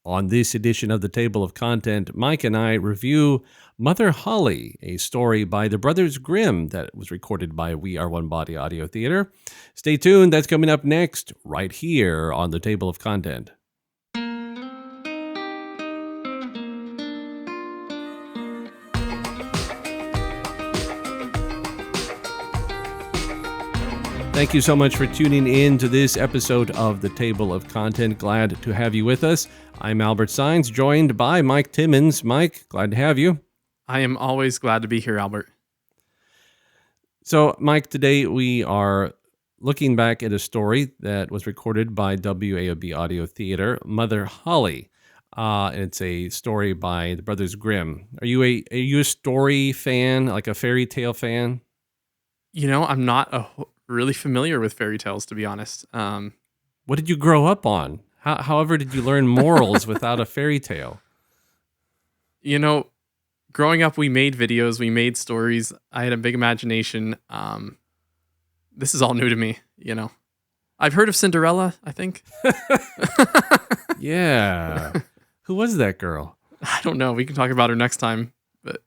On this edition of the Table of Content, Mike and I review Mother Holle, a story by the Brothers Grimm that was recorded by We Are One Body Audio Theater. Stay tuned, that's coming up next, right here on the Table of Content. Thank you so much for tuning in to this episode of the Table of Content. Glad to have you with us. I'm Albert Sines, joined by Mike Timmons. Mike, glad to have you. I am always glad to be here, Albert. So, Mike, today we are looking back at a story that was recorded by WAOB Audio Theater, Mother Holle. It's a story by the Brothers Grimm. Are you a story fan, like a fairy tale fan? You know, I'm not really familiar with fairy tales, to be honest. What did you grow up on? However, did you learn morals without a fairy tale? You know, growing up, we made videos, we made stories. I had a big imagination. This is all new to me, you know. I've heard of Cinderella, I think. Yeah. Who was that girl? I don't know. We can talk about her next time. But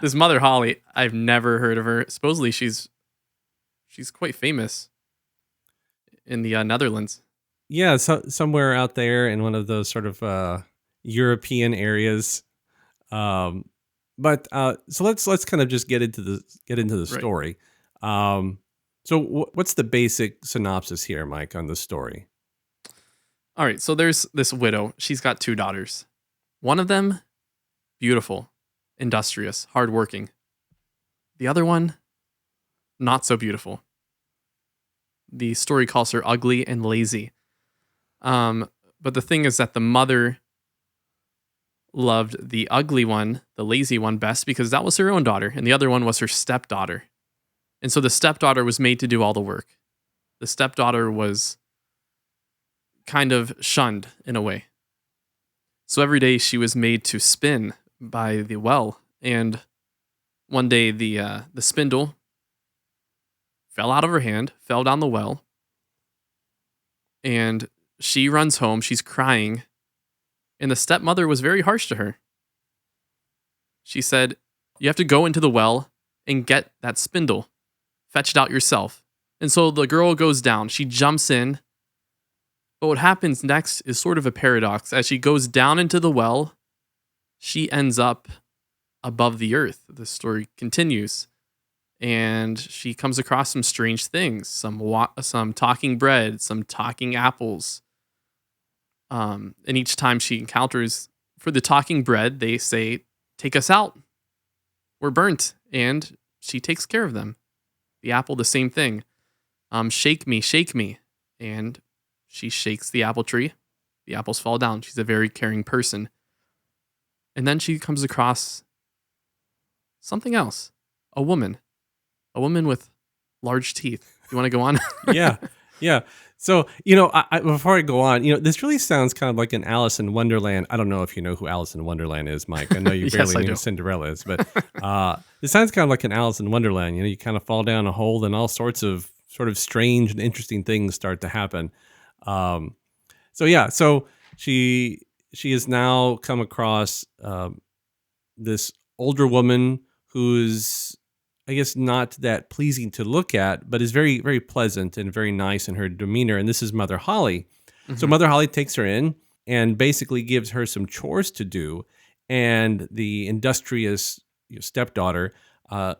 this Mother Holle, I've never heard of her. Supposedly, she's quite famous in the Netherlands. Yeah, somewhere out there in one of those sort of European areas. So let's kind of just get into the story. Right. So what's the basic synopsis here, Mike, on the story? All right, so there's this widow. She's got 2 daughters. One of them, beautiful, industrious, hardworking. The other one, not so beautiful. The story calls her ugly and lazy. But the thing is that the mother loved the ugly one, the lazy one, best because that was her own daughter, and the other one was her stepdaughter. And so the stepdaughter was made to do all the work. The stepdaughter was kind of shunned in a way. So every day she was made to spin by the well, and one day the spindle fell out of her hand, fell down the well, and she runs home. She's crying, and the stepmother was very harsh to her. She said, "You have to go into the well and get that spindle. Fetch it out yourself." And so the girl goes down. She jumps in. But what happens next is sort of a paradox. As she goes down into the well, she ends up above the earth. The story continues. And she comes across some strange things, some talking bread, some talking apples. And each time she encounters, for the talking bread, they say, "Take us out. We're burnt." And she takes care of them. The apple, the same thing. Shake me. And she shakes the apple tree. The apples fall down. She's a very caring person. And then she comes across something else. A woman with large teeth. You want to go on? Yeah. So, I before I go on, this really sounds kind of like an Alice in Wonderland. I don't know if you know who Alice in Wonderland is, Mike. I know you barely know who Cinderella is, but it sounds kind of like an Alice in Wonderland. You kind of fall down a hole and all sorts of sort of strange and interesting things start to happen. So she has now come across this older woman who's, I guess, not that pleasing to look at, but is very, very pleasant and very nice in her demeanor. And this is Mother Holle. Mm-hmm. So Mother Holle takes her in and basically gives her some chores to do. And the industrious stepdaughter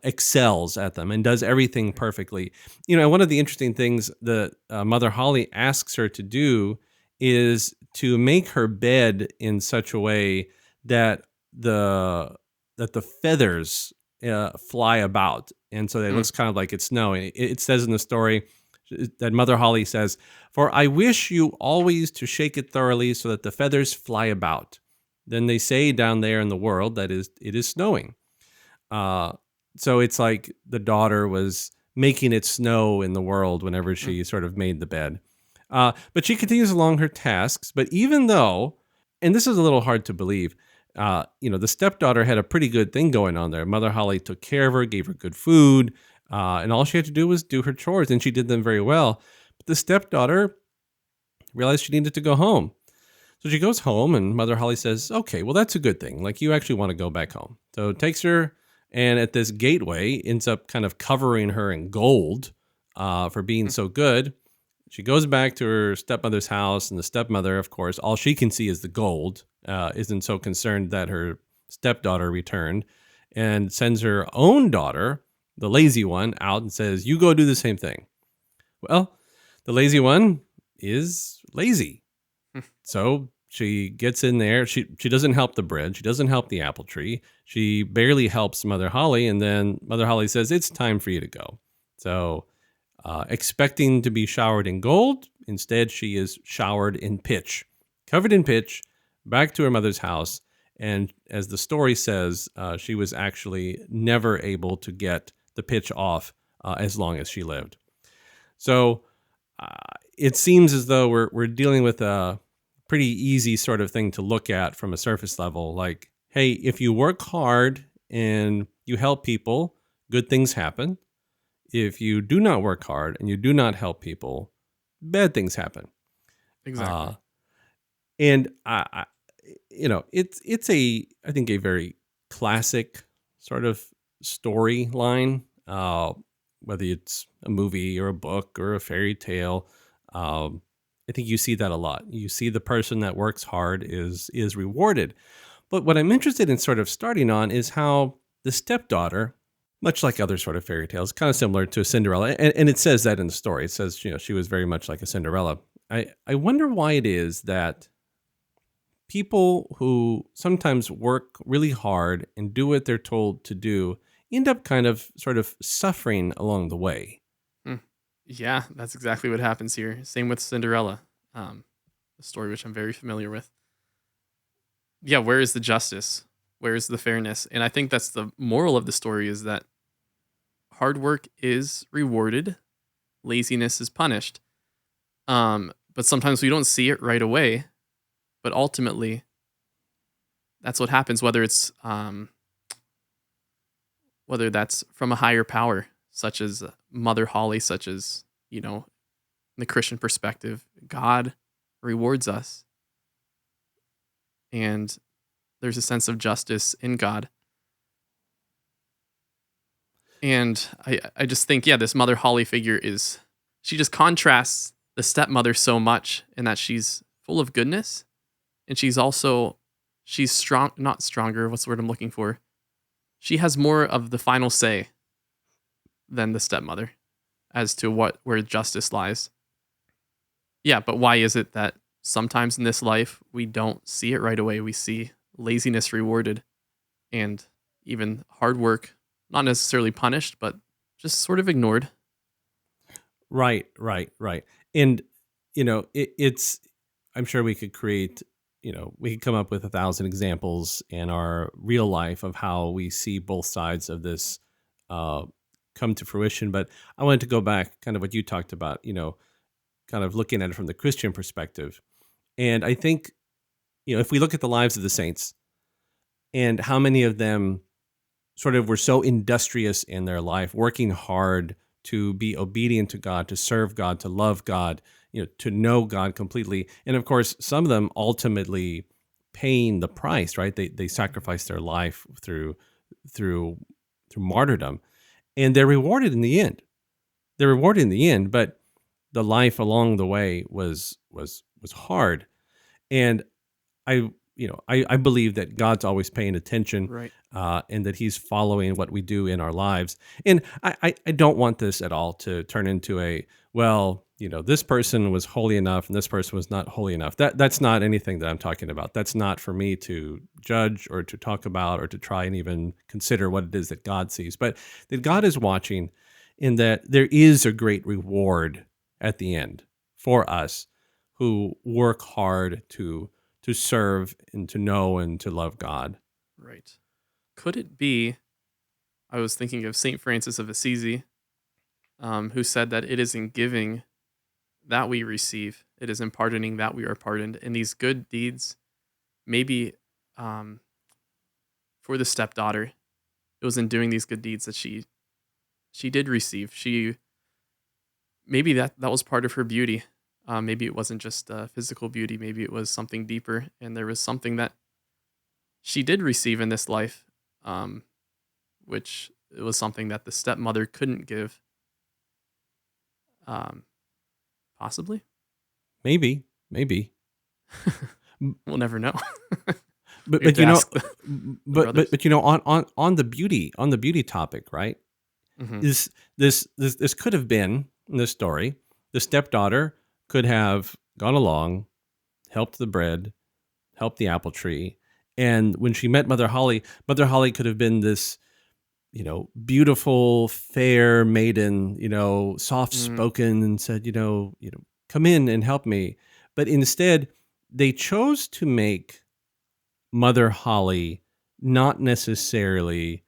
excels at them and does everything perfectly. One of the interesting things that Mother Holle asks her to do is to make her bed in such a way that the feathers fly about, and so it looks kind of like it's snowing. It says in the story that Mother Holle says, "For I wish you always to shake it thoroughly so that the feathers fly about. Then they say down there in the world that it is snowing." So it's like the daughter was making it snow in the world whenever she sort of made the bed. But she continues along her tasks. But even though, and this is a little hard to believe, the stepdaughter had a pretty good thing going on there. Mother Holle took care of her, gave her good food, and all she had to do was do her chores, and she did them very well. But the stepdaughter realized she needed to go home. So she goes home, and Mother Holly says, "Okay, well, that's a good thing. Like, you actually want to go back home." So it takes her, and at this gateway, ends up kind of covering her in gold for being Mm. so good. She goes back to her stepmother's house, and the stepmother, of course, all she can see is the gold, isn't so concerned that her stepdaughter returned, and sends her own daughter, the lazy one, out and says, "You go do the same thing." Well, the lazy one is lazy. So she gets in there. She doesn't help the bread. She doesn't help the apple tree. She barely helps Mother Holly. And then Mother Holly says, "It's time for you to go." So, expecting to be showered in gold, instead she is showered in pitch, covered in pitch, back to her mother's house. And as the story says, she was actually never able to get the pitch off as long as she lived. So uh, it seems as though we're dealing with a pretty easy sort of thing to look at from a surface level. Like, hey, if you work hard and you help people, good things happen. If you do not work hard and you do not help people, bad things happen. Uh, Exactly. and it's a I think a very classic sort of storyline. Whether it's a movie or a book or a fairy tale, I think you see that a lot. You see the person that works hard is rewarded. But what I'm interested in sort of starting on is how the stepdaughter, much like other sort of fairy tales, kind of similar to Cinderella, and it says that in the story. It says, she was very much like a Cinderella. I wonder why it is that people who sometimes work really hard and do what they're told to do end up kind of sort of suffering along the way. Mm. Yeah, that's exactly what happens here. Same with Cinderella, a story which I'm very familiar with. Yeah, where is the justice? Where is the fairness? And I think that's the moral of the story is that hard work is rewarded, laziness is punished. But sometimes we don't see it right away, but ultimately that's what happens whether that's from a higher power such as Mother Holly, such as, in the Christian perspective, God rewards us and there's a sense of justice in God. And I just think, yeah, this Mother Holly figure she just contrasts the stepmother so much in that she's full of goodness and she's strong, not stronger. What's the word I'm looking for? She has more of the final say than the stepmother as to where justice lies. Yeah, but why is it that sometimes in this life we don't see it right away? We see laziness rewarded and even hard work not necessarily punished, but just sort of ignored. Right, right, right. And it's I'm sure we could create, we could come up with 1,000 examples in our real life of how we see both sides of this uh, come to fruition. But I wanted to go back, kind of what you talked about, kind of looking at it from the Christian perspective. And I think, if we look at the lives of the saints and how many of them sort of were so industrious in their life, working hard to be obedient to God, to serve God, to love God, to know God completely. And of course, some of them ultimately paying the price, right? They sacrificed their life through through martyrdom, and they're rewarded in the end. They're rewarded in the end, but the life along the way was hard. And I believe that God's always paying attention, Right. and that He's following what we do in our lives. And I don't want this at all to turn into this person was holy enough and this person was not holy enough. That's not anything that I'm talking about. That's not for me to judge or to talk about or to try and even consider what it is that God sees, but that God is watching, in that there is a great reward at the end for us who work hard to serve and to know and to love God. Right. Could it be? I was thinking of Saint Francis of Assisi, who said that it is in giving that we receive, it is in pardoning that we are pardoned. And these good deeds, maybe um, for the stepdaughter, it was in doing these good deeds that she did receive. Maybe that was part of her beauty, Maybe it wasn't just physical beauty. Maybe it was something deeper, and there was something that she did receive in this life, um, which it was something that the stepmother couldn't give. Um, Possibly, Maybe, maybe. M- we'll never know. But We have but to you know, ask the but but brothers. but you know, on the beauty topic, right? Hmm. Is this could have been in this story? The stepdaughter could have gone along, helped the bread, helped the apple tree, and when she met Mother Holly could have been this, beautiful, fair maiden, soft Mm, spoken, and said, come in and help me. But instead, they chose to make Mother Holly not necessarily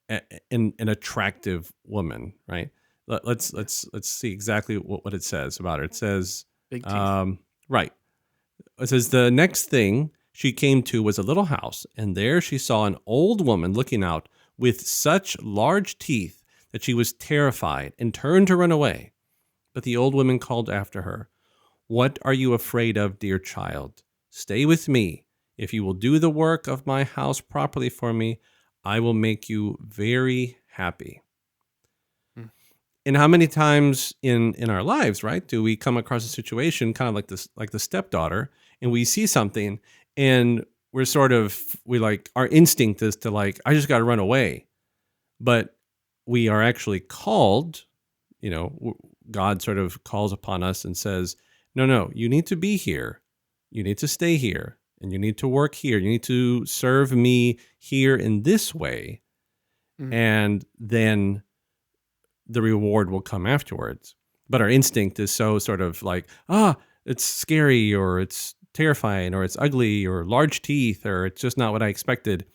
an attractive woman, right? yeah, Let's see exactly what it says about her. It says, big teeth. um, right. It says the next thing she came to was a little house, and there she saw an old woman looking out with such large teeth that she was terrified and turned to run away. But the old woman called after her, "What are you afraid of, dear child? Stay with me. If you will do the work of my house properly for me, I will make you very happy." Mm, And how many times in our lives, right, do we come across a situation kind of like this, like the stepdaughter, and we see something, and we like, our instinct is to, like, I just got to run away. But we are actually called, God sort of calls upon us and says, no, no, you need to be here, you need to stay here, and you need to work here, you need to serve me here in this way, mm, and then the reward will come afterwards. But our instinct is so sort of like, it's scary, or it's terrifying, or it's ugly, or large teeth, or it's just not what I expected.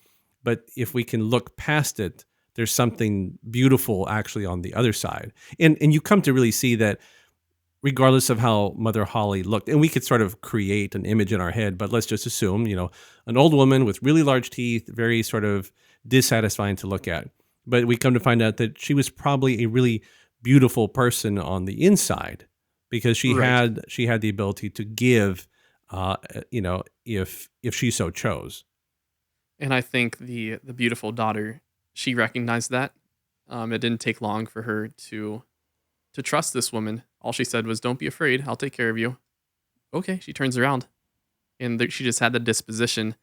But if we can look past it, there's something beautiful actually on the other side. And you come to really see that regardless of how Mother Holly looked, and we could sort of create an image in our head, but let's just assume, an old woman with really large teeth, very sort of dissatisfying to look at. But we come to find out that she was probably a really beautiful person on the inside, because she right. had she had the ability to give, if she so chose. And I think the beautiful daughter, she recognized that. It didn't take long for her to trust this woman. All she said was, "Don't be afraid. I'll take care of you." Okay, she turns around, and she just had the disposition.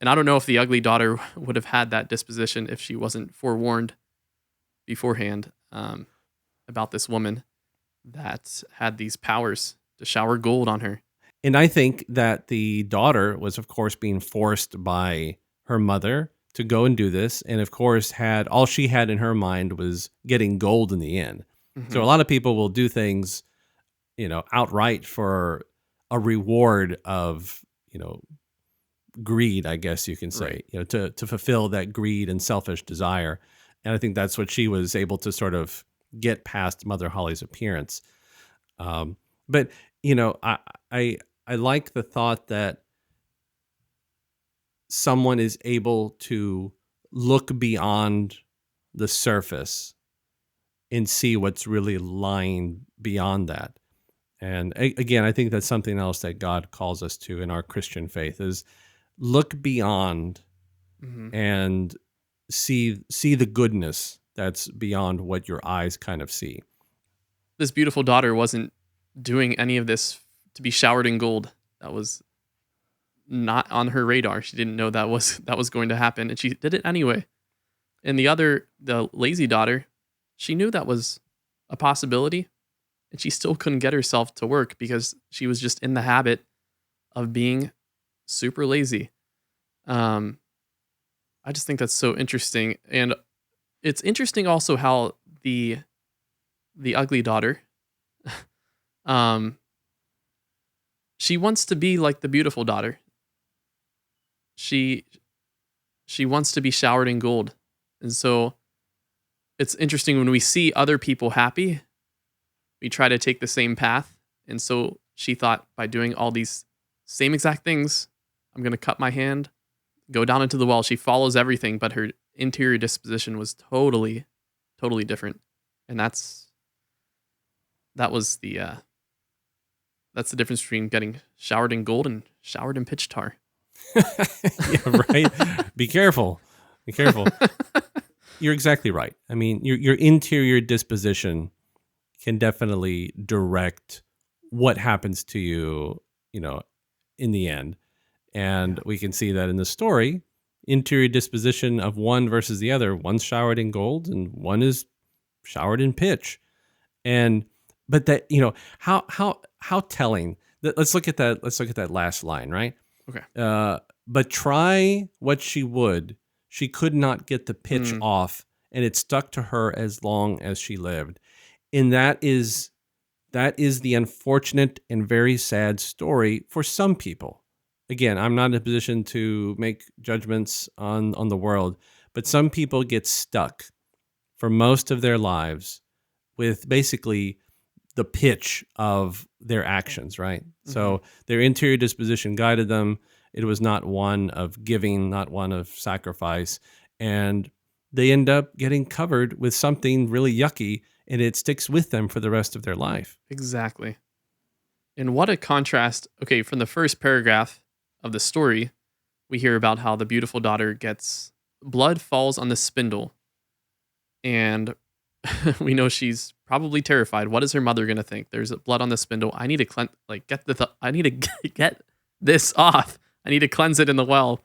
And I don't know if the ugly daughter would have had that disposition if she wasn't forewarned beforehand, about this woman that had these powers to shower gold on her. And I think that the daughter was, of course, being forced by her mother to go and do this. And of course, had all she had in her mind was getting gold in the end. So Hmm. a lot of people will do things, outright for a reward of, greed, I guess you can Right. say, to fulfill that greed and selfish desire. And I think that's what she was able to sort of get past Mother Holly's appearance. Um, but I I like the thought that someone is able to look beyond the surface and see what's really lying beyond that. And again, I think that's something else that God calls us to in our Christian faith is look beyond Hmm. and see the goodness that's beyond what your eyes kind of see. This beautiful daughter wasn't doing any of this to be showered in gold. That was not on her radar. She didn't know that was going to happen, and she did it anyway. And the lazy daughter, she knew that was a possibility, and she still couldn't get herself to work because she was just in the habit of being super lazy. Um, I just think that's so interesting, and it's interesting also how the ugly daughter, um, she wants to be like the beautiful daughter. She she wants to be showered in gold, and so it's interesting when we see other people happy, we try to take the same path. And so she thought by doing all these same exact things, I'm going to cut my hand, go down into the well. She follows everything, but her interior disposition was totally, totally different. And that was That's the difference between getting showered in gold and showered in pitch tar. Yeah, right. Be careful. Be careful. You're exactly right. I mean, your interior disposition can definitely direct what happens to you, you know, in the end. And Yeah. we can see that in the story, interior disposition of one versus the other. One's showered in gold and one is showered in pitch. And but that, how telling. Let's look at that. Let's look at that last line, right? Okay. But try what she could not get the pitch Mm, off, and it stuck to her as long as she lived. And that is the unfortunate and very sad story for some people. Again, I'm not in a position to make judgments on the world, but some people get stuck for most of their lives with basically the pitch of their actions, right? hmm So their interior disposition guided them. It was not one of giving, not one of sacrifice. And they end up getting covered with something really yucky, and it sticks with them for the rest of their life. Exactly. And what a contrast. Okay, from the first paragraph of the story, we hear about how the beautiful daughter gets blood falls on the spindle. And we know she's probably terrified. What is her mother going to think? There's blood on the spindle. I need to I need to get this off. I need to cleanse it in the well.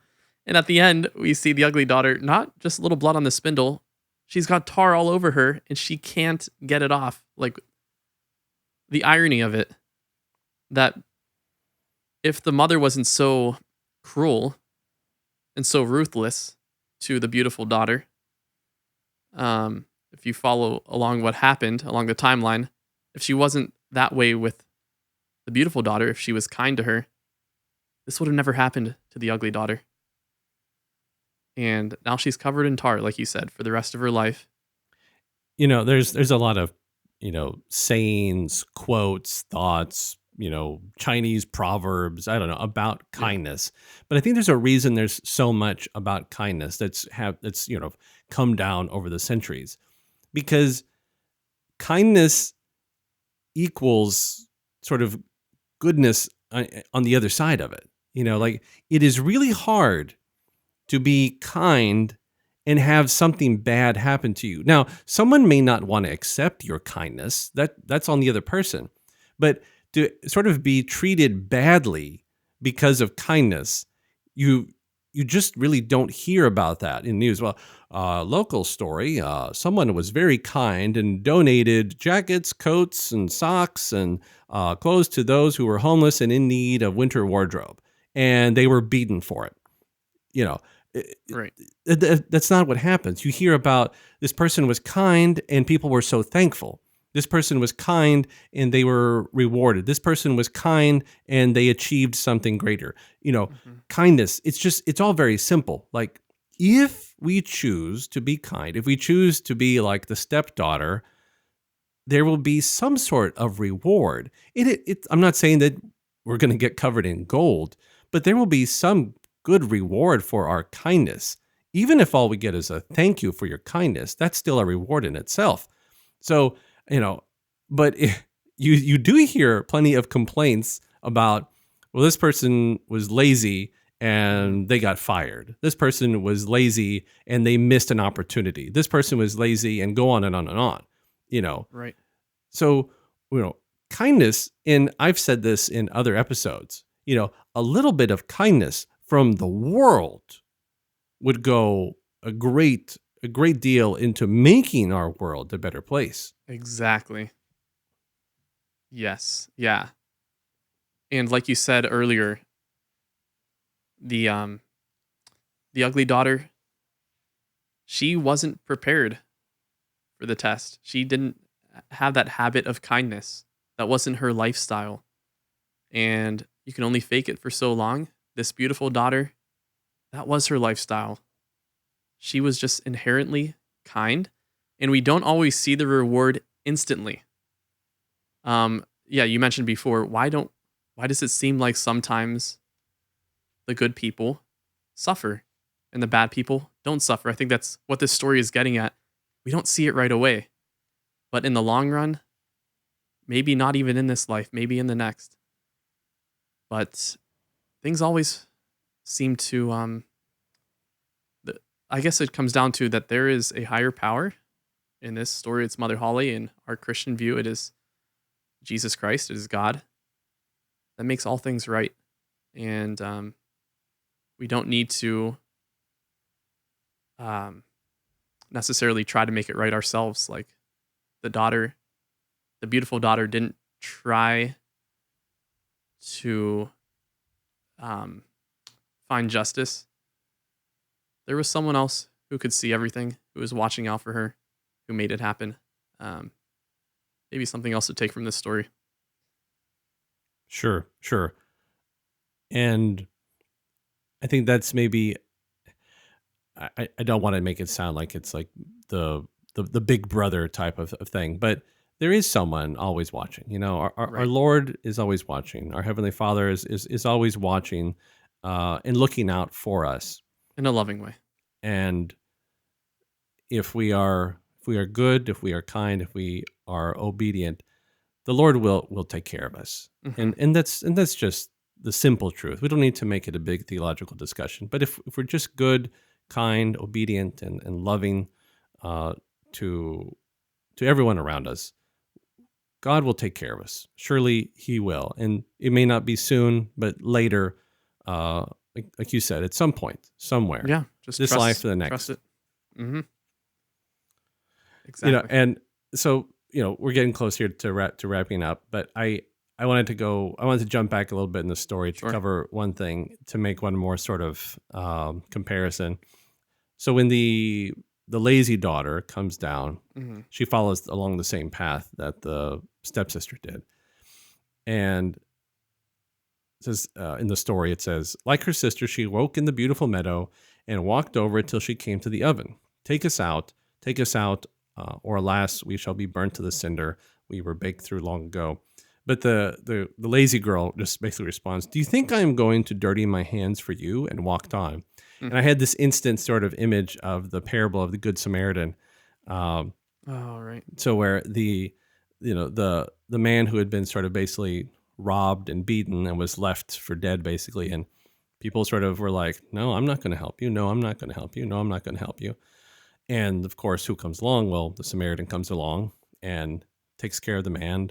And at the end, we see the ugly daughter, not just a little blood on the spindle. She's got tar all over her and she can't get it off. Like the irony of it, that if the mother wasn't so cruel and so ruthless to the beautiful daughter, if you follow along what happened along the timeline, if she wasn't that way with the beautiful daughter, if she was kind to her, this would have never happened to the ugly daughter. And now she's covered in tar, like you said, for the rest of her life. There's a lot of, sayings, quotes, thoughts, Chinese proverbs, I don't know, about Yeah. kindness. But I think there's a reason there's so much about kindness that's come down over the centuries. Because kindness equals sort of goodness on the other side of it. Like it is really hard to be kind and have something bad happen to you. Now, someone may not want to accept your kindness. That's on the other person. But to sort of be treated badly because of kindness, you just really don't hear about that in news. Well, local story, someone was very kind and donated jackets, coats, and socks and clothes to those who were homeless and in need of winter wardrobe. And they were beaten for it. You know, Right. that's not what happens. You hear about this person was kind and people were so thankful. This person was kind and they were rewarded. This person was kind and they achieved something greater. hmm Kindness, it's all very simple. Like if we choose to be kind, if we choose to be like the stepdaughter, there will be some sort of reward. I'm not saying that we're going to get covered in gold, but there will be some good reward for our kindness. Even if all we get is a thank you for your kindness, that's still a reward in itself. So, but you do hear plenty of complaints about, well, this person was lazy hmm and they got fired. This person was lazy and they missed an opportunity. This person was lazy and go on and on and on. You know, Right. so, kindness, and I've said this in other episodes, a little bit of kindness from the world would go a great deal into making our world a better place. Exactly. Yes. Yeah. And like you said earlier, the um the ugly daughter, she wasn't prepared for the test. She didn't have that habit of kindness. That wasn't her lifestyle. And you can only fake it for so long. This beautiful daughter, that was her lifestyle. She was just inherently kind, and we don't always see the reward instantly. Yeah, you mentioned before, why does it seem like sometimes the good people suffer and the bad people don't suffer? I think that's what this story is getting at. We don't see it right away, but in the long run, maybe not even in this life, maybe in the next. But things always seem to I guess it comes down to that there is a higher power. In this story, it's Mother Holly. In our Christian view, it is Jesus Christ. It is God that makes all things right. And we don't need to necessarily try to make it right ourselves. Like the beautiful daughter didn't try to find justice. There was someone else who could see everything, who was watching out for her, who made it happen. Maybe something else to take from this story. Sure. And I think that's maybe, I don't want to make it sound like it's like the big brother type of thing, but there is someone always watching. You know, our Right. Lord is always watching. Our Heavenly Father is always watching and looking out for us. In a loving way. And if we are good, if we are kind, if we are obedient, the Lord will take care of us. Mhm. And that's just the simple truth. We don't need to make it a big theological discussion. But if we're just good, kind, obedient, and loving to everyone around us, God will take care of us. Surely He will. And it may not be soon, but later, like you said, at some point, somewhere. Yeah. Just This trust, life or the trust next. it. Mm-hmm. You know, Exactly. and so, we're getting close here to wrapping up, but I wanted to jump back a little bit in the story to Sure. cover one thing, to make one more sort of comparison. So when the lazy daughter comes down, Mm-hmm. she follows along the same path that the stepsister did, and it says in the story, it says, like her sister, she woke in the beautiful meadow and walked over till she came to the oven. Take us out, or alas, we shall be burnt to the cinder. We were baked through long ago. But the lazy girl just basically responds, do you think I am going to dirty my hands for you? And walked on. And I had this instant sort of image of the parable of the Good Samaritan. Um, Oh, right. so where the man who had been sort of basically robbed and beaten and was left for dead, basically, and people sort of were like, no, I'm not going to help you. No, I'm not going to help you. No, I'm not going to help you. And of course, who comes along? Well, the Samaritan comes along and takes care of the man,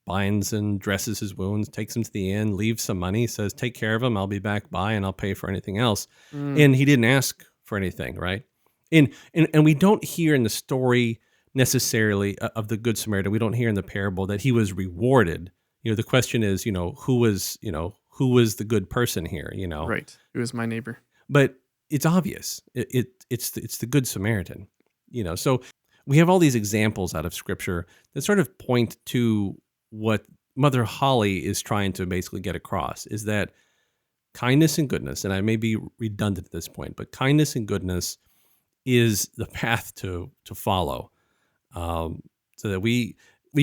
binds and dresses his wounds, takes him to the inn, leaves some money, says, take care of him. I'll be back by and I'll pay for anything else. And he didn't ask for anything, right? And we don't hear in the story necessarily of the Good Samaritan, we don't hear in the parable that he was rewarded. The question is, who was the good person here, Right. Who is my neighbor? But it's obvious. It's the Good Samaritan, So we have all these examples out of Scripture that sort of point to what Mother Holly is trying to basically get across, is that kindness and goodness, and I may be redundant at this point, but kindness and goodness is the path to follow, so that we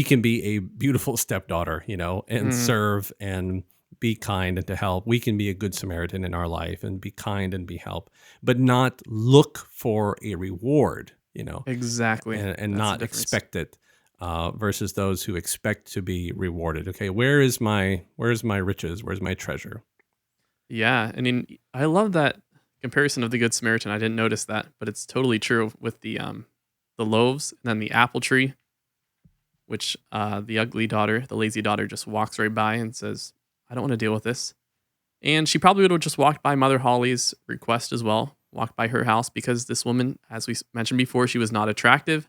can be a beautiful stepdaughter, and serve and be kind and to help. We can be a good Samaritan in our life and be kind and be help, but not look for a reward, Exactly. and not expect it, versus those who expect to be rewarded. Okay, where's my riches? Where's my treasure? Yeah. I mean, I love that comparison of the Good Samaritan. I didn't notice that, but it's totally true with the loaves and then the apple tree, which the ugly daughter, the lazy daughter, just walks right by and says, I don't want to deal with this. And she probably would have just walked by Mother Holly's request as well, walked by her house, because this woman, as we mentioned before, she was not attractive.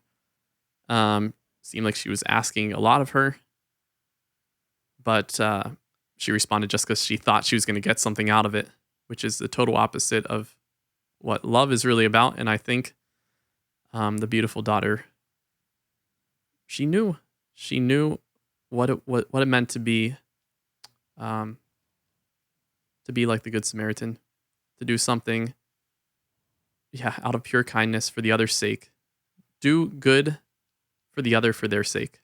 Seemed like she was asking a lot of her. But she responded just because she thought she was going to get something out of it, which is the total opposite of what love is really about. And I think the beautiful daughter, she knew what it meant to be like the Good Samaritan, to do something, out of pure kindness for the other's sake. Do good for the other for their sake,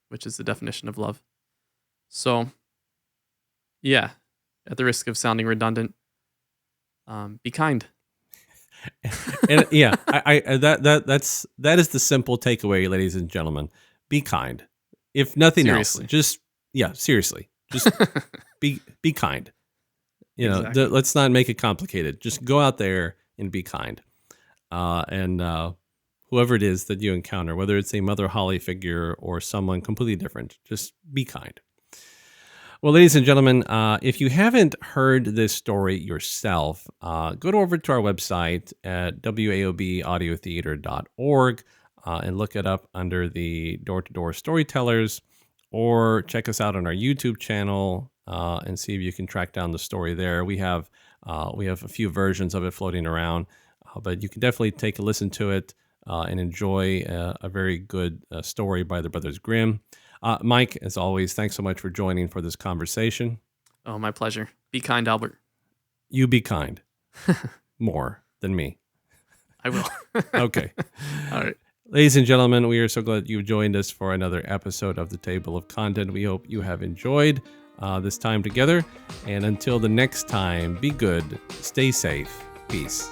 which is the definition of love. So, at the risk of sounding redundant, be kind. And that is the simple takeaway, ladies and gentlemen. Be kind. If nothing Seriously. else, seriously, Just be kind. Exactly. Let's not make it complicated. Just go out there and be kind. And whoever it is that you encounter, whether it's a Mother Holly figure or someone completely different, just be kind. Well, ladies and gentlemen, if you haven't heard this story yourself, go over to our website at waobaudiotheater.org and look it up under the Door-to-Door Storytellers, or check us out on our YouTube channel and see if you can track down the story there. We have a few versions of it floating around, but you can definitely take a listen to it and enjoy a very good story by the Brothers Grimm. Mike, as always, thanks so much for joining for this conversation. Oh, my pleasure. Be kind, Albert. You be kind. More than me. I will. Okay. All right. Ladies and gentlemen, we are so glad you joined us for another episode of the Table of Content. We hope you have enjoyed this time together. And until the next time, be good, stay safe, peace.